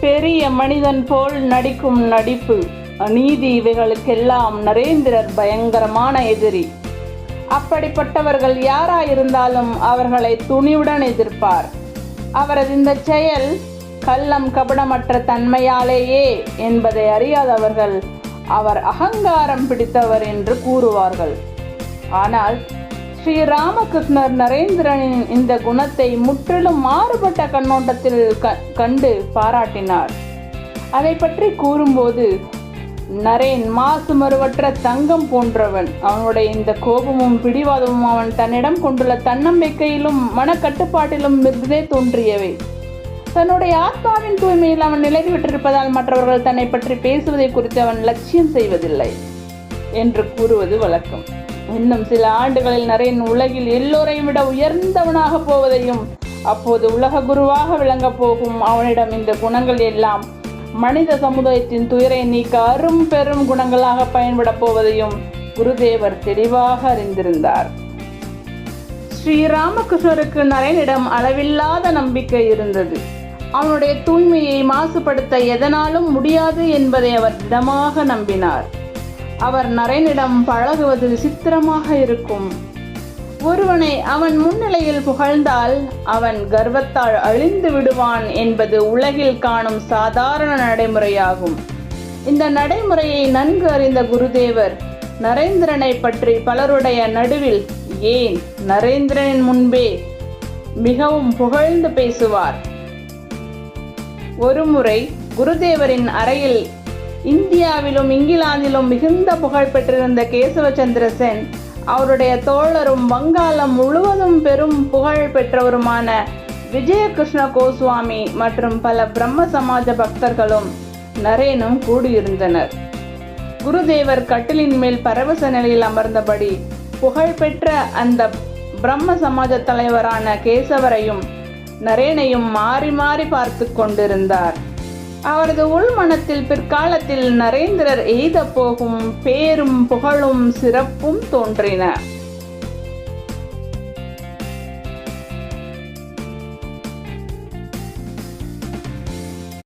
பெரிய மனிதன் போல் நடிக்கும் நடிப்பு, அநீதி இவைகளுக்கெல்லாம் நரேந்திரர் பயங்கரமான எதிரி. அப்படிப்பட்டவர்கள் யாராயிருந்தாலும் அவர்களை துணிவுடன் எதிர்ப்பார். அவரது இந்த செயல் கள்ளம் கபடமற்ற தன்மையாலேயே என்பதை அறியாதவர்கள் அவர் அகங்காரம் பிடித்தவர் என்று கூறுவார்கள். ஆனால் ஸ்ரீ ராமகிருஷ்ணர் நரேந்திரனின் இந்த குணத்தை முற்றிலும் மாறுபட்ட கண்ணோட்டத்தில் கண்டு பாராட்டினார். அதை பற்றி கூறும்போது, நரேன் மாசு மறுவற்ற தங்கம் போன்றவன். அவனுடைய இந்த கோபமும் பிடிவாதமும் அவன் தன்னிடம் கொண்டுள்ள தன்னம்பிக்கையிலும் மனக்கட்டுப்பாட்டிலும் இருந்தே தோன்றியவை. தன்னுடைய ஆத்மாவின் தூய்மையில் அவன் நிலைவிட்டிருப்பதால் மற்றவர்கள் தன்னை பற்றி பேசுவதை குறித்து அவன் லட்சியம் செய்வதில்லை என்று கூறுவது வழக்கம். இன்னும் சில ஆண்டுகளில் நரேன் உலகில் எல்லோரையும் விட உயர்ந்தவனாக போவதையும், அப்போது உலக குருவாக விளங்கப் போகும் அவனிடம் இந்த குணங்கள் எல்லாம் மனித சமுதாயத்தின் துயரை நீக்க அரும் பெரும் குணங்களாக பயன்பட போவதையும் குருதேவர் தெளிவாக அறிந்திருந்தார். ஸ்ரீ ராமகிருஷ்ணருக்கு நரேனிடம் அளவில்லாத நம்பிக்கை இருந்தது. அவனுடைய தூய்மையை மாசுபடுத்த எதனாலும் முடியாது என்பதை அவர் திடமாக நம்பினார். அவர் நரேனிடம் பழகுவது விசித்திரமாக இருக்கும். ஒருவனை அவன் முன்னிலையில் புகழ்ந்தால் அவன் கர்வத்தால் அழிந்து விடுவான் என்பது உலகில் காணும் சாதாரண நடைமுறையாகும். இந்த நடைமுறையை நன்கு அறிந்த குருதேவர் நரேந்திரனை பற்றி பலருடைய நடுவில், ஏன் நரேந்திரனின் முன்பே மிகவும் புகழ்ந்து பேசுவார். ஒருமுறை குருதேவரின் அறையில் இந்தியாவிலும் இங்கிலாந்திலும் மிகுந்த புகழ் பெற்றிருந்த கேசவச்சந்திர சென், அவருடைய தோழரும் வங்காளம் முழுவதும் பெரும் புகழ் பெற்றவருமான விஜயகிருஷ்ண கோஸ்வாமி மற்றும் பல பிரம்ம சமாஜ பக்தர்களும் நரேனும் கூடியிருந்தனர். குருதேவர் கட்டிலின் மேல் பரவச நிலையில் அமர்ந்தபடி புகழ்பெற்ற அந்த பிரம்ம சமாஜ தலைவரான கேசவரையும் நரேனையும் மாறி மாறி பார்த்து கொண்டிருந்தார். அவரது உள்மனத்தில் பிற்காலத்தில் நரேந்திரர் எய்த போகும் பேரும் புகழும் சிறப்பும் தோன்றின.